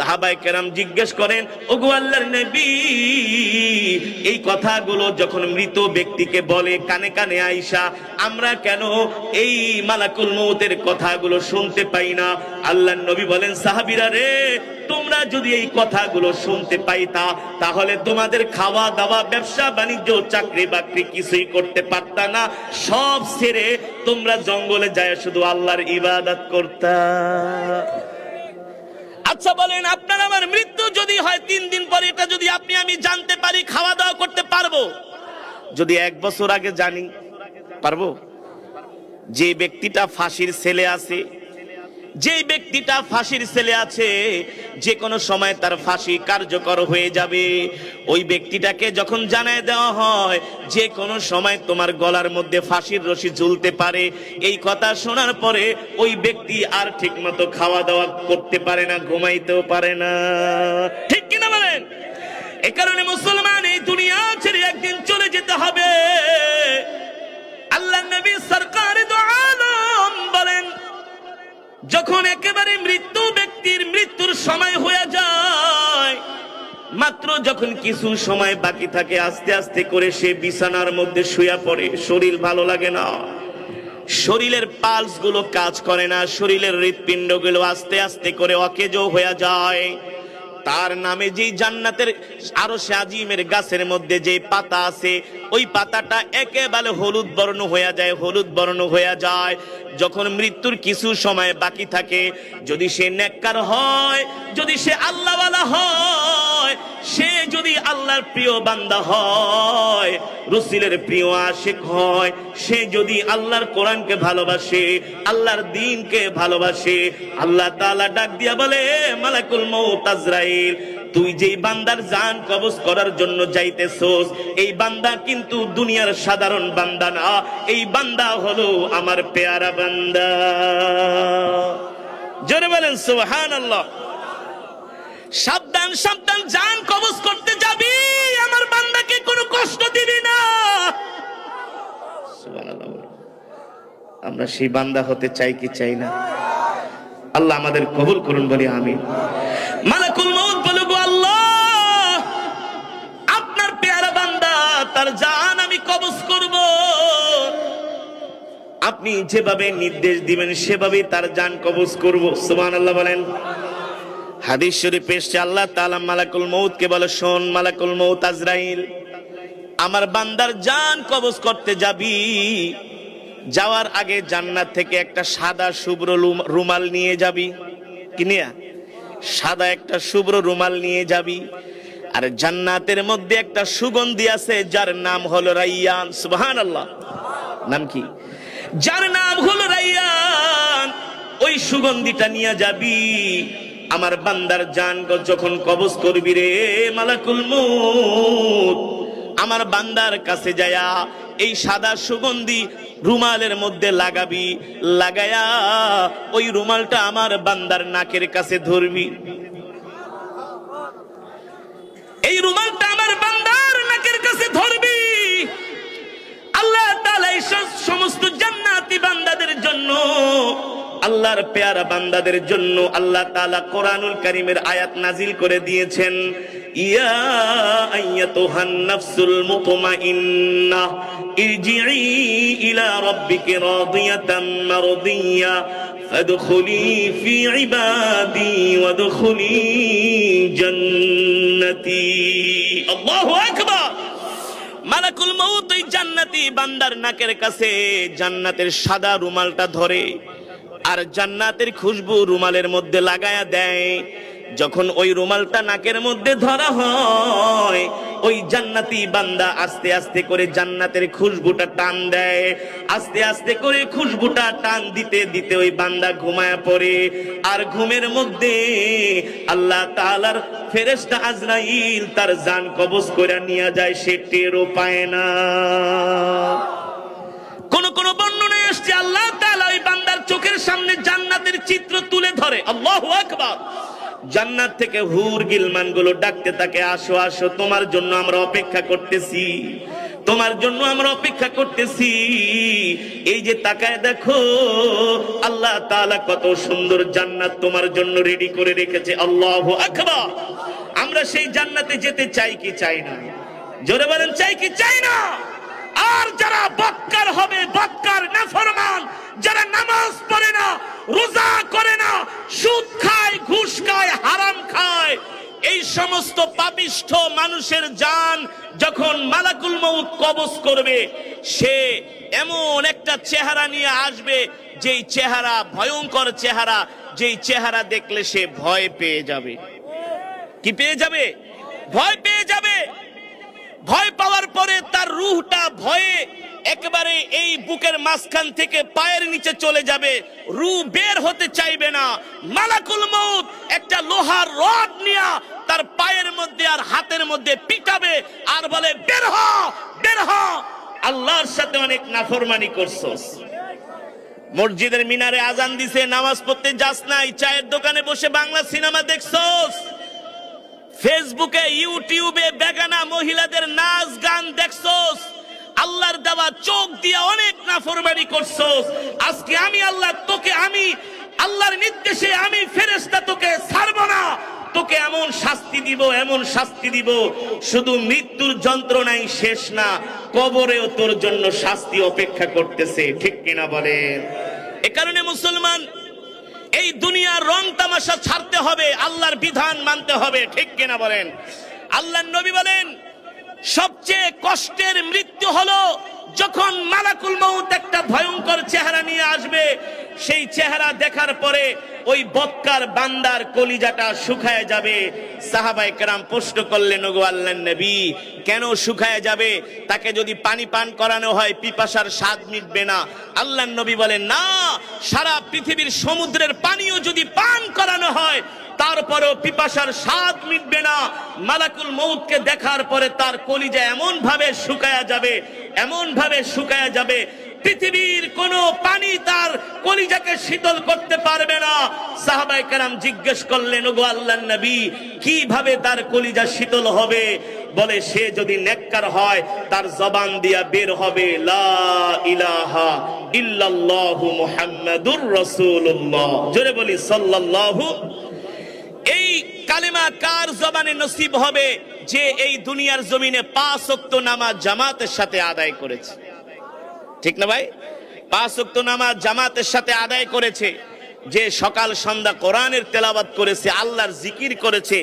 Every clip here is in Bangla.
সাহাবায়ে কেরাম জিজ্ঞেস করেন, ওগো আল্লাহর নবী, এই কথাগুলো যখন মৃত ব্যক্তিকে বলে কানে কানে আয়েশা, আমরা কেন এই মালাকুল মউতের কথাগুলো শুনতে পাই না? আল্লাহর নবী বলেন, সাহাবীরা রে, তোমরা যদি এই কথাগুলো শুনতে পাইতা তাহলে তোমাদের খাওয়া দাওয়া, ব্যবসা বাণিজ্য, চাকরি বাকরি কিছুই করতে পারতা না। সব ছেড়ে তোমরা জঙ্গলে যায় শুধু আল্লাহর ইবাদত করতা। আচ্ছা বলেন, আপনার আমার মৃত্যু যদি হয় 3 দিন পরে, এটা যদি আপনি আমি জানতে পারি, খাওয়া দাওয়া করতে পারবো? যদি 1 বছর আগে জানি, পারবো? যে ব্যক্তিটা ফাঁসির ছেলে আছে, যেই ব্যক্তিটা ফাঁসির ছেলে আছে, যে কোনো সময় তার ফাঁসি কার্যকর হয়ে যাবে, ওই ব্যক্তিটাকে যখন জানায় দেওয়া হয় যে কোনো সময় তোমার গলার মধ্যে ফাঁসির রশি ঝুলতে পারে, এই কথা শোনার পরে ওই ব্যক্তি আর ঠিক মতো খাওয়া দাওয়া করতে পারে না, ঘুমাইতেও পারে না। ঠিক কিনা বলেন? এ কারণে মুসলমান এই দুনিয়া ছেড়ে একদিন চলে যেতে হবে। আল্লাহর নবী সরকারে দো আলম বলেন, যখন একেবারে মৃত্যুর সময় হয়ে যায়, মাত্র যখন কিছু সময় বাকি থাকে, আস্তে আস্তে করে সে বিছানার মধ্যে শুয়ে পড়ে। শরীর ভালো লাগে না, শরীরের পালস গুলো কাজ করে না, শরীরের হৃৎপিণ্ড গুলো আস্তে আস্তে করে অকেজো হয়ে যায়। তার নামে যেই জান্নাতের আরশে আজিমের গাছের মধ্যে যে পাতা আছে, ওই পাতাটা একেবারে হলুদ বর্ণ হয়ে যায়, হলুদ বর্ণ হয়ে যায়। যখন মৃত্যুর কিছু সময় বাকি থাকে, যদি সে নেককার হয়, যদি সে আল্লাহওয়ালা হয়, সে যদি আল্লাহর প্রিয় বান্দা হয়, রাসূলের প্রিয় আশিক হয়, সে যদি আল্লাহর কোরআনকে ভালোবাসে, আল্লাহর দ্বীনকে ভালোবাসে, আল্লাহ তাআলা ডাক দিয়া বলে, মালাকুল মউত আজরাইল, তুই যেই বান্দার জান কবজ করার জন্য যাইতেছস, এই বান্দা কিন্তু দুনিয়ার সাধারণ বান্দা না, এই বান্দা হলো আমার পেয়ারা বান্দা। জোরে বলেন সুবহানাল্লাহ। সাবধান সাবধান, জান কবজ করতে যাবি, আমার বান্দাকে কোনো কষ্ট দিবি না। সুবহানাল্লাহ। আমরা সেই বান্দা হতে চাই কি চাই না? আল্লাহ আমাদের কবুল করুন, বলি আমিন। মালাকুল মউত বলে, গো আল্লাহ, আপনার পেয়ারা বান্দা, তার জান আমি কবজ করব। আপনি যেভাবে নির্দেশ দিবেন সেভাবে তার জান কবজ করব। সুবহানাল্লাহ বলেন। হাদিস শরীফে এসেছে, আল্লাহ তাআলা মালাকুল মউতকে বলে, শোন মালাকুল মউত আজরাইল, আমার বান্দার জান কবজ করতে যাবি, যাওয়ার আগে জান্নাত থেকে একটা সাদা শুভ্র রুমাল নিয়ে যাবি। কি নিয়ে? সাদা একটা শুভ্র রুমাল নিয়ে যাবি। আর জান্নাতের মধ্যে একটা সুগন্ধি আছে, যার নাম হলো রাইয়ান। সুবহানাল্লাহ। নাম কি? যার নাম হলো রাইয়ান। ওই সুগন্ধিটা নিয়ে যাবি, আমার বান্দার জান যখন কবজ করবি রে মালাকুল মউত, আমার বান্দার কাছে যায়া এই সাদা সুগন্ধি রুমালের মধ্যে লাগাবি, লাগায়া ওই রুমালটা আমার বান্দার নাকের কাছে ধরবি। এই রুমালটা আমার বান্দার নাকের কাছে ধরবি। আল্লাহ তাআলা এই সমস্ত জান্নাতি বান্দাদের জন্য, আল্লাহর পেয়ারা বান্দাদের জন্য আল্লাহ তাআলা কোরআনুল কারীমের আয়াত নাজিল করে দিয়েছেন, ইয়া আইয়াতুহান নাফসুল মুতমাইন্নাহ ইরজিই ইলা রাব্বিকি রাদিয়াতাম মারদিয়া ফাদখুলি ফি ইবাদি ওয়াদখুলি জান্নাতি। আল্লাহু আকবার। মালাকুল মউত ওই জান্নাতি বান্দার নাকের কাছে জান্নাতের সাদা রুমালটা ধরে, আর জান্নাতের খুশবু রুমালের মধ্যে লাগায়া দেয়। যখন ওই রুমালটা নাকের মধ্যে ধরা হয়, ওই জান্নাতি বান্দা আস্তে আস্তে করে জান্নাতের খুশবুটা টান দেয়। আস্তে আস্তে করে খুশবুটা টান দিতে দিতে ওই বান্দা ঘুমায়া পড়ে। আর ঘুমের মধ্যে আল্লাহ তাআলার ফেরেশতা আজরাইল তার জান কবজ করে নিয়ে যায়, সে টেরও পায় না। কোন কোন বর্ণনায় আসছে, আল্লাহ তাআলা ওই বান্দার চোখের সামনে জান্নাতের চিত্র তুলে ধরে। আল্লাহু আকবার। জান্নাত থেকে হুর গিলমান গুলো ডাকতে থাকে, আসো আসো, তোমার জন্য আমরা অপেক্ষা করতেছি। তোমার জন্য আমরা অপেক্ষা করতেছি। এই যে তাকায় দেখো, আল্লাহ তাআলা কত সুন্দর জান্নাত তোমার জন্য রেডি করে রেখেছে। আল্লাহু আকবার। আমরা সেই জান্নাতে যেতে চাই কি চাই না? জোরে বলেন, চাই কি চাই না? আর যারা বদকার হবে, বদকার, নাফরমান, যারা নামাজ পড়ে না, রোজা করে না, সুদ খায়, ঘুষ খায়, হারাম খায়, এই সমস্ত পাপিষ্ঠ মানুষের জান যখন মালাকুল মউত কবজ করবে, সে এমন একটা চেহারা নিয়ে আসবে, যেই চেহারা ভয়ঙ্কর চেহারা, যেই চেহারা দেখলে সে ভয় পেয়ে যাবে। কি পেয়ে যাবে? ভয় পেয়ে যাবে। ভয় পাওয়ার পরে তার রূহটা ভয়ে একেবারে এই বুকের মাঝখান থেকে পায়ের নিচে চলে যাবে, রূহ বের হতে চাইবে না। মালাকুল মউত একটা লোহার রড নিয়ে তার পায়ের মধ্যে আর হাতের মধ্যে পিটাবে আর বলে, বের হ, বের হ। আল্লাহর সাথে অনেক নাফরমানি করছস, মসজিদের মিনারে আজান দিছে, নামাজ পড়তে যাস নাই, চায়ের দোকানে বসে বাংলা সিনেমা দেখছস, ফেসবুকে ইউটিউবে বেগানা মহিলাদের নাচ গান দেখছস, আল্লাহর দেওয়া চোখ দিয়ে অনেক নাফরমানি করছস। আজকে আমি আল্লাহ তোকে, আমি আল্লাহর নির্দেশে আমি ফেরেশতা তোকে ছাড়ব না, তোকে এমন শাস্তি দিব, এমন শাস্তি দিব, শুধু মৃত্যুর যন্ত্রণাই শেষ না, কবরেও তোর জন্য শাস্তি অপেক্ষা করতেছে। ঠিক কিনা বলেন? এ কারণে মুসলমান, এই দুনিয়ার রং তামাশা ছাড়তে হবে, আল্লাহর বিধান মানতে হবে। ঠিক কিনা বলেন? আল্লাহর নবী বলেন, সবচেয়ে কষ্টের মৃত্যু হলো যখন মালাকুল মউত একটা ভয়ঙ্কর চেহারা নিয়ে আসবে, সেই চেহারা দেখার পরে ওই বদকার বান্দার কলিজাটা শুকায় যাবে। সাহাবায়ে কেরাম প্রশ্ন করলেন, ওগো আল্লাহর নবী, কেন শুকায় যাবে? তাকে যদি পানি পান করানো হয় পিপাসার স্বাদ মিটবে না? আল্লাহর নবী বলেন, না, সারা পৃথিবীর সমুদ্রের পানিও যদি পান করানো হয় তারপরেও পিপাসার স্বাদ মিটবে না। মালাকুল মউতকে দেখার পরে তার কলিজা এমন ভাবে শুকায়া যাবে, এমন ভাবে শুকায়া যাবে, পৃথিবীর কোন পানি তার কলিজাকে শীতল করতে পারবে না। সাহাবায়ে কেরাম জিজ্ঞেস করলেন, ওগো আল্লাহর নবী, কিভাবে তার কলিজা শীতল হবে? বলে, সে যদি নেককার হয় তার জবান দিয়া বের হবে, লা ইলাহা ইল্লাল্লাহু মুহাম্মাদুর রাসূলুল্লাহ। জোরে বলি সাল্লাল্লাহু। এই কালেমা কার জবানে নসিব হবে? যে এই দুনিয়ার জমিনে 5 ওয়াক্ত নামাজ জামাতের সাথে আদায় করেছে। ঠিক না ভাই? 5 ওয়াক্ত নামাজ জামাতের সাথে আদায় করেছে, যে সকাল সন্ধ্যা কোরআনের তেলাওয়াত করেছে, আল্লাহর জিকির করেছে,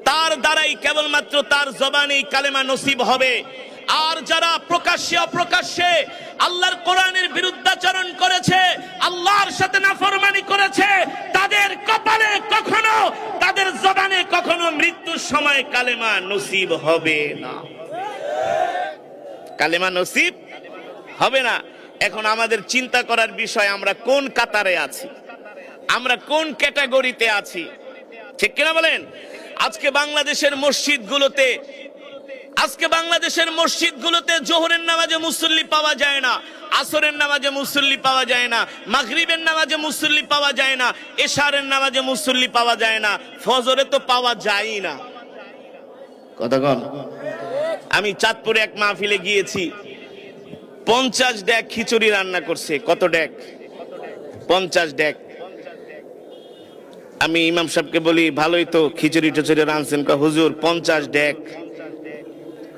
তার দ্বারাই কেবলমাত্র তার জবানে কালেমা নসিব হবে। আর যারা প্রকাশ্যে অপ্রকাশ্যে আল্লাহর কোরআনের বিরুদ্ধাচরণ করেছে, আল্লাহর সাথে নাফরমানি করেছে, তাদের কপালে কখনো, তাদের জবানে কখনো মৃত্যুর সময় কালেমা নসিব হবে না। কালেমা নসিব হবে না। এখন আমাদের চিন্তা করার বিষয়, আমরা কোন কাতারে আছি, আমরা কোন ক্যাটাগরিতে আছি। ঠিক কিনা বলেন? আজকে বাংলাদেশের মসজিদগুলোতে জোহরের নামাজে মুসল্লি পাওয়া যায় না, আসরের নামাজে মুসল্লি পাওয়া যায় না, মাগরিবের নামাজে মুসল্লি পাওয়া যায় না, এশারের নামাজে মুসল্লি পাওয়া যায় না, ফজরে তো পাওয়া যায়ই না। কতক্ষণ? আমি চাঁদপুরে এক মাহফিলে গিয়েছি, 50 ডেক খিচুড়ি রান্না করছে। কত ডেক? 50 ডেক। আমি ইমাম সাহেবকে বলি, ভালোই তো খিচুড়ি টিচুড়ি রাঁধছেন। হুজুর 50 ডেক,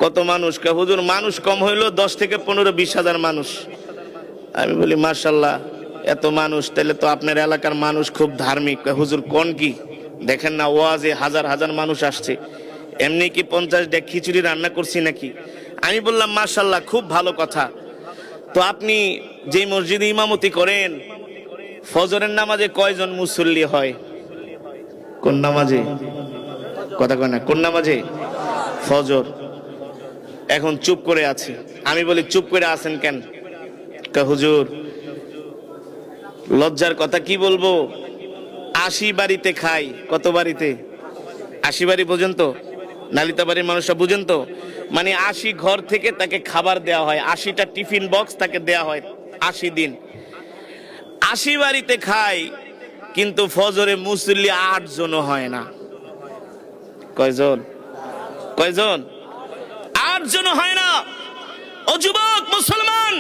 কত মানুষ? হুজুর মানুষ কম হইলো 10 থেকে 15-20 হাজার মানুষ। আমি বলি, মাশাআল্লাহ, এত মানুষ, তাহলে তো আপনার এলাকার মানুষ খুব ধার্মিক। হুজুর কোন কি দেখেন না, ওয়াজে হাজার হাজার মানুষ আসছে, এমনি কি 50 ডেক খিচুড়ি রান্না করছি নাকি? আমি বললাম, মাশাআল্লাহ, খুব ভালো কথা। তো আপনি যে মসজিদে ইমামতি করেন, ফজরের নামাজে কয়জন মুসল্লি হয়? কোন নামাজে? কথা কয় না, কোন নামাজে? ফজর। এখন চুপ করে আছে। আমি বলি, চুপ করে আছেন কেন? হুজুর লজ্জার কথা কি বলবো, 80 বাড়িতে খাই। কত বাড়িতে? 80 বাড়ি পর্যন্ত। নালিতা বাড়ির মানুষরা বুঝেন তো, মানে 80 ঘর থেকে তাকে খাবার দেওয়া হয়, 80টা টিফিন বক্স তাকে দেওয়া হয় 80 দিন। 80 বাড়িতে খাই, কিন্তু ফজরে মুসল্লি 8 জনও হয় না। কয়জন? 8 জন হয় না। ও যুবক মুসলমান,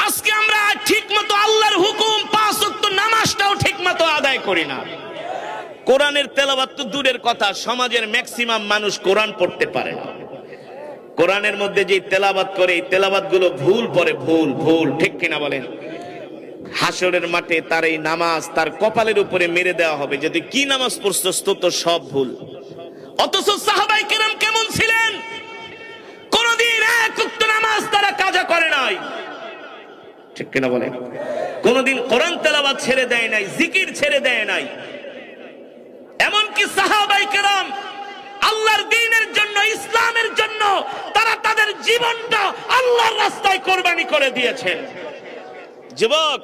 আজকে আমরা ঠিক মতো আল্লাহর হুকুম 5 ওয়াক্ত নামাজটাও ঠিক মতো আদায় করি না। কোরআনের তেলাওয়াত তো দূরের কথা, সমাজের ম্যাক্সিমাম মানুষ কোরআন পড়তে পারে না। কোরআনের মধ্যে যে তেলাওয়াত করে, এই তেলাওয়াত গুলো ভুল পড়ে, ভুল ভুল, ঠিক কিনা বলেন? হাসরের মাঠে তার এই নামাজ তার কপালের উপরে মেরে দেওয়া হবে, যদি কি নামাজ পড়ছস তো সব ভুল। অথচ সাহাবায়ে কেরাম কেমন ছিলেন? কোনদিন এক ওয়াক্ত নামাজ তারা কাজা করে নাই, ঠিক কিনা বলেন? কোনদিন কোরআন তেলাওয়াত ছেড়ে দেয় নাই, জিকির ছেড়ে দেয় নাই। এমনকি সাহাবায়ে কেরাম আল্লাহর দ্বীনের জন্য, ইসলামের জন্য তারা তাদের জীবনটা আল্লাহর রাস্তায় কোরবানি করে দিয়েছেন। যুবক,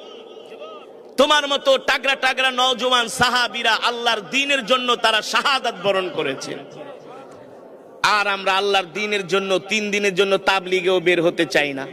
তোমার মতো টাগরা টাগরা নওজোয়ান সাহাবীরা আল্লাহর দ্বীনের জন্য তারা শাহাদাত বরণ করেছে। আর আমরা আল্লাহর দ্বীনের জন্য 3 দিনের জন্য তাবলীগেও বের হতে চাই না।